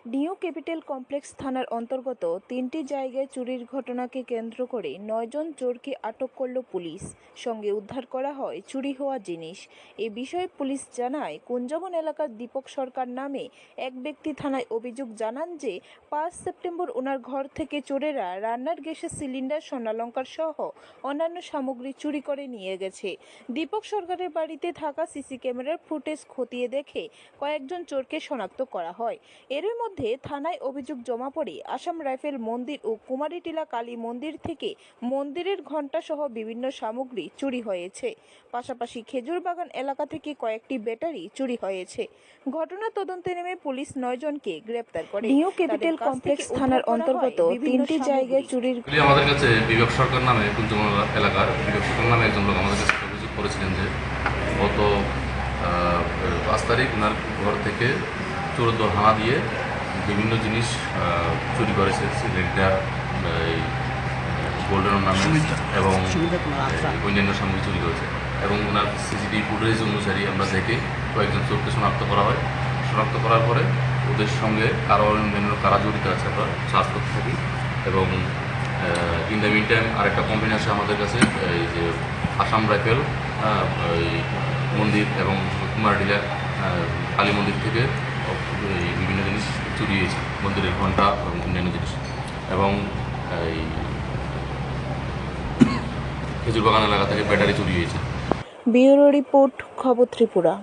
New capital complex থানার অন্তর্গত 3টি জায়গায় চুরির ঘটনাকে কেন্দ্র করে 9 জন চোরকে আটক করল পুলিশ। সঙ্গে উদ্ধার করা হয় চুরি হওয়া জিনিস। এ বিষয়ে পুলিশ জানায়, কুঞ্জবন এলাকার দীপক সরকার নামে এক ব্যক্তি থানায় অভিযোগ জানান যে 5 সেপ্টেম্বর ওনার ঘর থেকে চোরেরা রান্নার গ্যাসের সিলিন্ডার, স্বর্ণালংকার সহ অন্যান্য সামগ্রী চুরি করে নিয়ে গেছে। দীপক সরকারের বাড়িতে থাকা সিসি ক্যামেরার ফুটেজ খতিয়ে দেখে কয়েকজন চোরকে শনাক্ত করা হয়। এর মধ্যে থানায় অভিযোগ জমা পড়ে আসাম রাইফেল মন্দির ও কুমারীটিলা কালী মন্দির থেকে মন্দিরের ঘণ্টা সহ বিভিন্ন সামগ্রী চুরি হয়েছে। পাশাপাশি খেজুরবাগান এলাকা থেকে কয়েকটি ব্যাটারি চুরি হয়েছে। ঘটনা তদন্তে নেমে পুলিশ 9 জনকে গ্রেপ্তার করে। নিউ ক্যাপিটাল কমপ্লেক্স থানার অন্তর্গত 3টি জায়গায় চুরির আমাদের কাছে বিবেক সরকার নামে কুঞ্জবন এলাকার বিবেক সরকার নামে একজন লোক আমাদের কাছে অভিযোগ করেছিলেন যে গত 5 তারিখ ওনার ঘর থেকে চোরদের হানা দিয়ে বিভিন্ন জিনিস চুরি করেছে। সিলিন্ডার, গোল্ডেন অর্নামেন্টস এবং অন্যান্য সামগ্রী চুরি করেছে। এবং ওনার সিসিটিভি ফুটেজ অনুসারে আমরা দেখে কয়েকজন চোরকে শনাক্ত করা হয়। শনাক্ত করার পরে ওদের সঙ্গে অন্যান্য কারা জড়িত আছে আমরা সার্চ করতে থাকি। এবং ইন দ্য মিন টাইম আরেকটা কমপ্লেন আসে আমাদের কাছে, এই যে আসাম রাইফেল মন্দির এবং কুমারটিলা কালী মন্দির থেকে বিভিন্ন জিনিস চুরি হয়েছে, মন্দিরের ঘণ্টা এবং অন্যান্য জিনিস। এবং এই খেজুরবাগান এলাকা থেকে ব্যাটারি চুরি হয়েছে। ব্যুরো রিপোর্ট, খবর ত্রিপুরা।